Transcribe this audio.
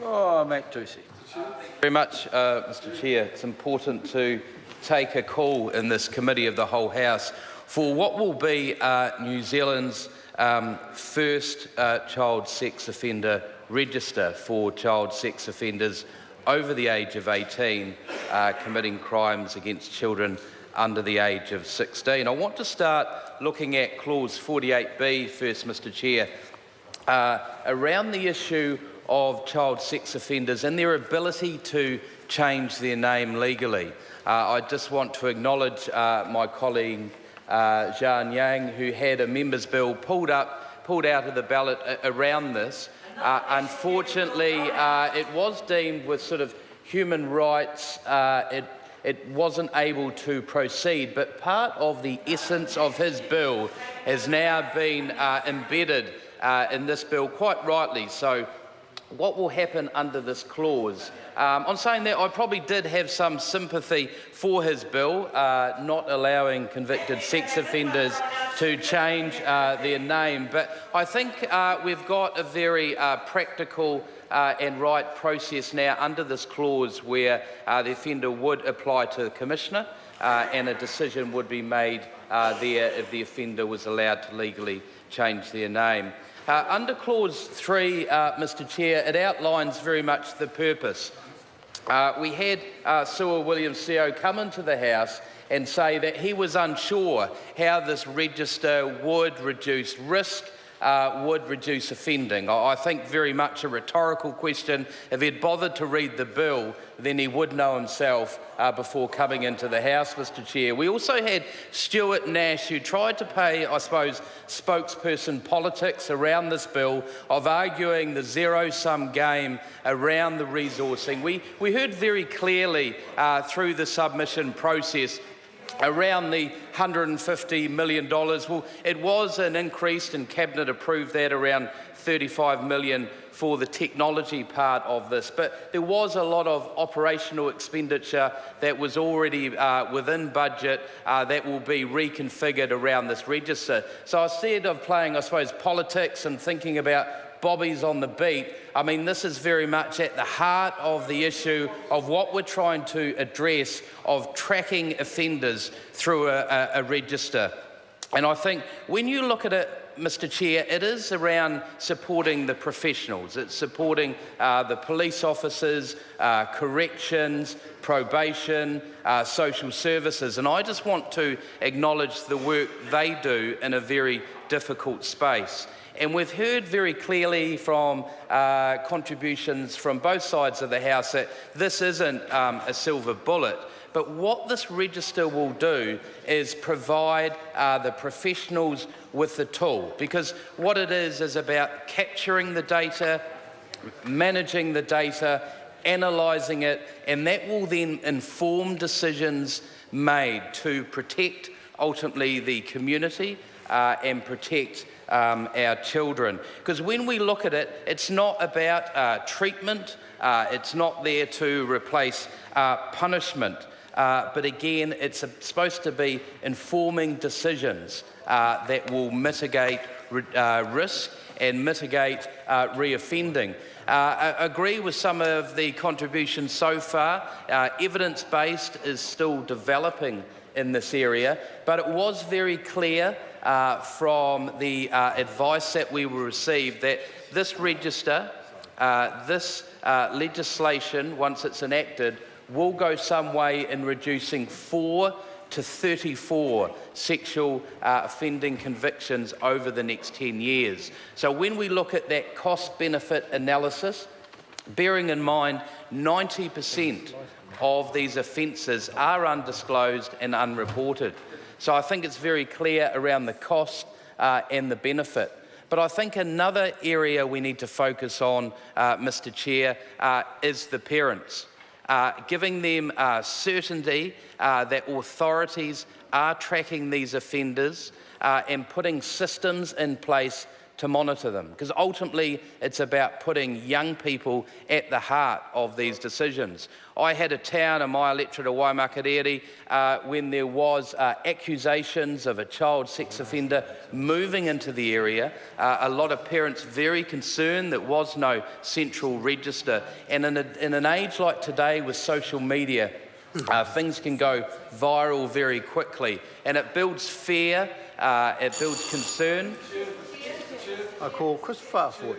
Oh, Matt Ducey. Very much, Mr. Chair. It's important to take a call in this Committee of the Whole House for what will be New Zealand's first child sex offender register for child sex offenders over the age of 18 committing crimes against children under the age of 16. I want to start looking at Clause 48B first, Mr. Chair, around the issue of child sex offenders and their ability to change their name legally. I just want to acknowledge my colleague Zhang Yang, who had a members' bill pulled out of the ballot around this. Unfortunately, it was deemed with sort of human rights, it wasn't able to proceed, but part of the essence of his bill has now been embedded in this bill, quite rightly. So what will happen under this clause? On saying that, I probably did have some sympathy for his bill, not allowing convicted sex offenders to change their name, but I think we've got a very practical and right process now under this clause where the offender would apply to the Commissioner and a decision would be made there if the offender was allowed to legally change their name. Under Clause 3, Mr. Chair, it outlines very much the purpose. We had Sue Williams-Seo come into the House and say that he was unsure how this register would reduce risk, would reduce offending. I think very much a rhetorical question. If he'd bothered to read the bill, then he would know himself before coming into the House, Mr. Chair. We also had Stuart Nash, who tried to play, I suppose, spokesperson politics around this bill of arguing the zero-sum game around the resourcing. We heard very clearly through the submission process around the $150 million. Well, it was an increase, and Cabinet approved that, around $35 million for the technology part of this. But there was a lot of operational expenditure that was already within budget that will be reconfigured around this register. So instead of playing, I suppose, politics and thinking about bobbies on the beat, I mean, this is very much at the heart of the issue of what we're trying to address of tracking offenders through a register. And I think when you look at it, Mr. Chair, it is around supporting the professionals. It's supporting the police officers, corrections, probation, social services. And I just want to acknowledge the work they do in a very difficult space. And we've heard very clearly from contributions from both sides of the House that this isn't a silver bullet. But what this register will do is provide the professionals with the tool, because what it is about capturing the data, managing the data, analysing it, and that will then inform decisions made to protect ultimately the community and protect our children. Because when we look at it, it's not about treatment, it's not there to replace punishment. But again, it's supposed to be informing decisions that will mitigate risk and mitigate reoffending. I agree with some of the contributions so far. Evidence-based is still developing in this area, but it was very clear from the advice that we received that this register, this legislation, once it's enacted, will go some way in reducing 4 to 34 sexual offending convictions over the next 10 years. So when we look at that cost-benefit analysis, bearing in mind 90% of these offences are undisclosed and unreported. So I think it's very clear around the cost and the benefit. But I think another area we need to focus on, Mr. Chair, is the parents. Giving them certainty that authorities are tracking these offenders and putting systems in place to monitor them, because ultimately it's about putting young people at the heart of these decisions. I had a town in my electorate of Waimakariri when there was accusations of a child sex offender moving into the area. A lot of parents very concerned there was no central register. And in an age like today with social media, things can go viral very quickly, and it builds fear, it builds concern. I call Chris Farfoy.